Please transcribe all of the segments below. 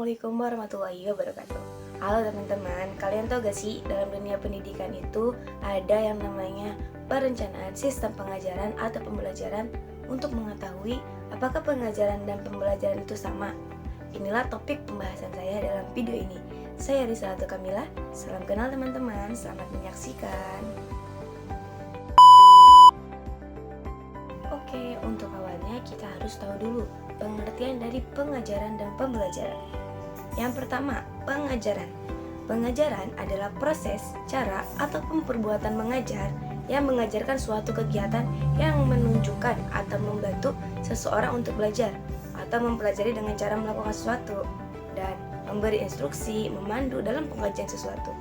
Assalamualaikum warahmatullahi wabarakatuh. Halo teman-teman, kalian tahu gak sih dalam dunia pendidikan itu ada yang namanya perencanaan sistem pengajaran atau pembelajaran untuk mengetahui apakah pengajaran dan pembelajaran itu sama. Inilah topik pembahasan saya dalam video ini. Saya Rizal Kamila, salam kenal teman-teman, selamat menyaksikan. Oke, untuk awalnya kita harus tahu dulu pengertian dari pengajaran dan pembelajaran. Yang pertama, pengajaran. Pengajaran adalah proses, cara, ataupun perbuatan mengajar yang mengajarkan suatu kegiatan yang menunjukkan atau membantu seseorang untuk belajar atau mempelajari dengan cara melakukan sesuatu dan memberi instruksi, memandu dalam pengajian sesuatu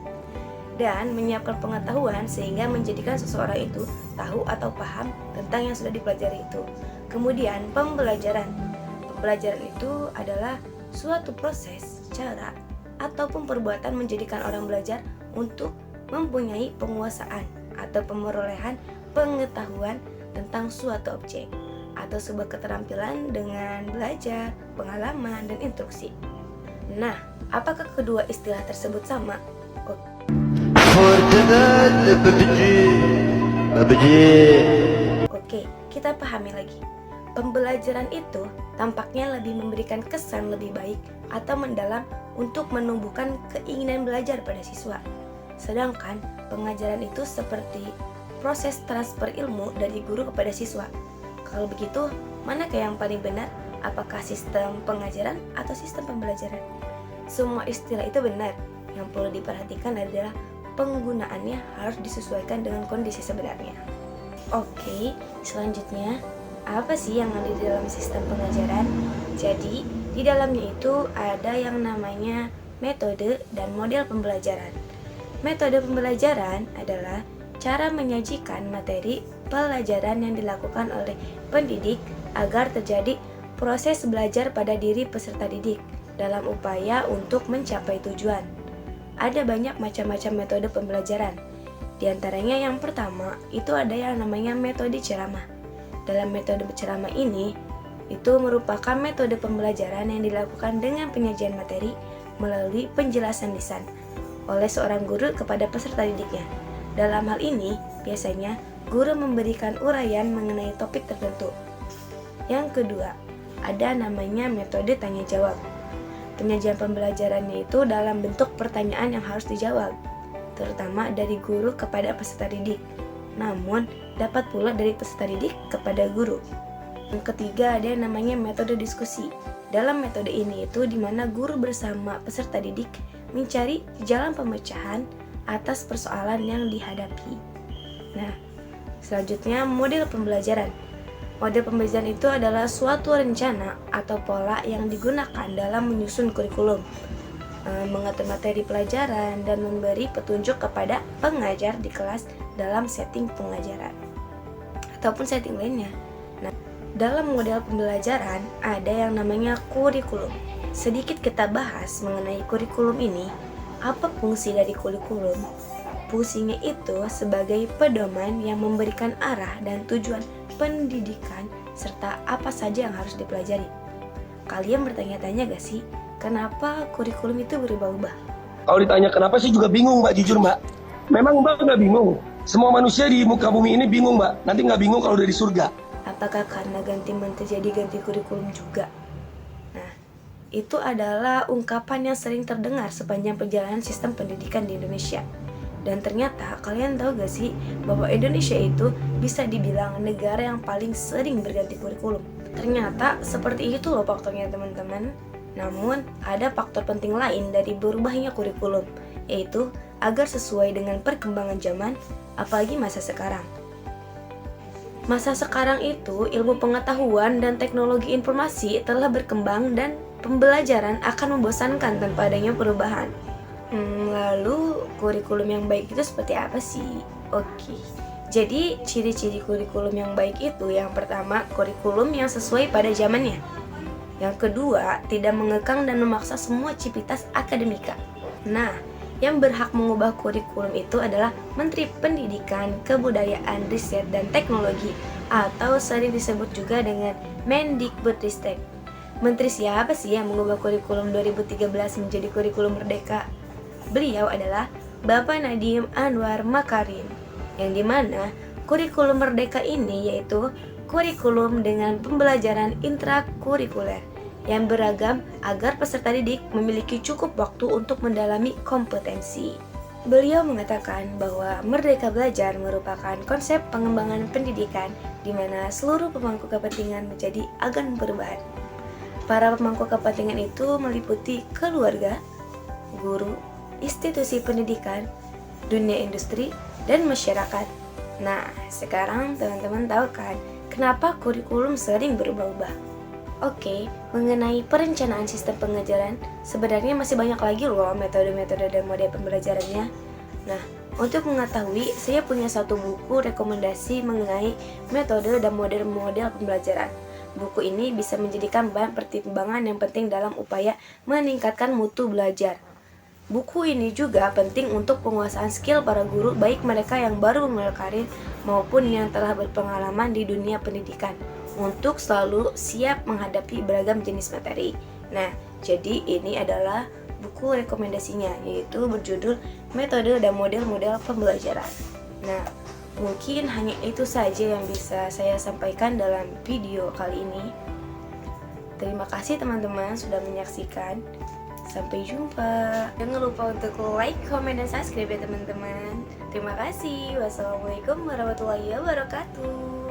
dan menyiapkan pengetahuan sehingga menjadikan seseorang itu tahu atau paham tentang yang sudah dipelajari itu. Kemudian pembelajaran. Pembelajaran itu adalah suatu proses, cara, ataupun perbuatan menjadikan orang belajar untuk mempunyai penguasaan atau pemerolehan pengetahuan tentang suatu objek atau sebuah keterampilan dengan belajar, pengalaman, dan instruksi. Nah, apakah kedua istilah tersebut sama? Oke, kita pahami lagi. Pembelajaran itu tampaknya lebih memberikan kesan lebih baik atau mendalam untuk menumbuhkan keinginan belajar pada siswa. Sedangkan pengajaran itu seperti proses transfer ilmu dari guru kepada siswa. Kalau begitu, manakah yang paling benar? Apakah sistem pengajaran atau sistem pembelajaran? Semua istilah itu benar. Yang perlu diperhatikan adalah penggunaannya harus disesuaikan dengan kondisi sebenarnya. Oke, selanjutnya apa sih yang ada di dalam sistem pengajaran? Jadi, di dalamnya itu ada yang namanya metode dan model pembelajaran. Metode pembelajaran adalah cara menyajikan materi pelajaran yang dilakukan oleh pendidik agar terjadi proses belajar pada diri peserta didik dalam upaya untuk mencapai tujuan. Ada banyak macam-macam metode pembelajaran. Di antaranya yang pertama, itu ada yang namanya metode ceramah. Dalam metode ceramah ini, itu merupakan metode pembelajaran yang dilakukan dengan penyajian materi melalui penjelasan lisan oleh seorang guru kepada peserta didiknya. Dalam hal ini, biasanya guru memberikan uraian mengenai topik tertentu. Yang kedua, ada namanya metode tanya jawab. Penyajian pembelajarannya itu dalam bentuk pertanyaan yang harus dijawab, terutama dari guru kepada peserta didik. Namun, dapat pula dari peserta didik kepada guru. Yang ketiga, ada yang namanya metode diskusi. Dalam metode ini itu di mana guru bersama peserta didik mencari jalan pemecahan atas persoalan yang dihadapi. Nah, selanjutnya model pembelajaran. Model pembelajaran itu adalah suatu rencana atau pola yang digunakan dalam menyusun kurikulum, mengatur materi pelajaran, dan memberi petunjuk kepada pengajar di kelas dalam setting pengajaran ataupun setting lainnya. Nah, dalam model pembelajaran ada yang namanya kurikulum. Sedikit kita bahas mengenai kurikulum ini. Apa fungsi dari kurikulum? Fungsinya itu sebagai pedoman yang memberikan arah dan tujuan pendidikan serta apa saja yang harus dipelajari. Kalian bertanya-tanya gak sih, kenapa kurikulum itu berubah-ubah? Kalau ditanya kenapa sih juga bingung mbak, jujur mbak. Memang mbak nggak bingung. Semua manusia di muka bumi ini bingung mbak. Nanti nggak bingung kalau udah di surga. Apakah karena ganti menteri jadi ganti kurikulum juga? Nah, itu adalah ungkapan yang sering terdengar sepanjang perjalanan sistem pendidikan di Indonesia. Dan ternyata kalian tahu gak sih bahwa Indonesia itu bisa dibilang negara yang paling sering berganti kurikulum. Ternyata seperti itu loh faktornya teman-teman. Namun ada faktor penting lain dari berubahnya kurikulum, yaitu agar sesuai dengan perkembangan zaman, apalagi masa sekarang. Masa sekarang itu ilmu pengetahuan dan teknologi informasi telah berkembang dan pembelajaran akan membosankan tanpa adanya perubahan. Lalu kurikulum yang baik itu seperti apa sih? Oke. Jadi ciri-ciri kurikulum yang baik itu yang pertama, kurikulum yang sesuai pada zamannya. Yang kedua, tidak mengekang dan memaksa semua civitas akademika. Nah, yang berhak mengubah kurikulum itu adalah Menteri Pendidikan, Kebudayaan, Riset, dan Teknologi atau sering disebut juga dengan Mendikbudristek. Menteri siapa sih yang mengubah kurikulum 2013 menjadi kurikulum merdeka? Beliau adalah Bapak Nadiem Anwar Makarim, yang dimana kurikulum merdeka ini yaitu kurikulum dengan pembelajaran intrakurikuler yang beragam agar peserta didik memiliki cukup waktu untuk mendalami kompetensi. Beliau mengatakan bahwa Merdeka Belajar merupakan konsep pengembangan pendidikan di mana seluruh pemangku kepentingan menjadi agen perubahan. Para pemangku kepentingan itu meliputi keluarga, guru, institusi pendidikan, dunia industri, dan masyarakat. Nah, sekarang teman-teman tahu kan kenapa kurikulum sering berubah-ubah? Oke, mengenai perencanaan sistem pengajaran, sebenarnya masih banyak lagi loh metode-metode dan model pembelajarannya. Nah, untuk mengetahui, saya punya satu buku rekomendasi mengenai metode dan model-model pembelajaran. Buku ini bisa menjadikan bahan pertimbangan yang penting dalam upaya meningkatkan mutu belajar. Buku ini juga penting untuk penguasaan skill para guru, baik mereka yang baru memulai karir maupun yang telah berpengalaman di dunia pendidikan, untuk selalu siap menghadapi beragam jenis materi. Nah, jadi ini adalah buku rekomendasinya, yaitu berjudul Metode dan Model-Model Pembelajaran. Nah, mungkin hanya itu saja yang bisa saya sampaikan dalam video kali ini. Terima kasih teman-teman sudah menyaksikan. Sampai jumpa. Jangan lupa untuk like, comment, dan subscribe ya teman-teman. Terima kasih. Wassalamualaikum warahmatullahi wabarakatuh.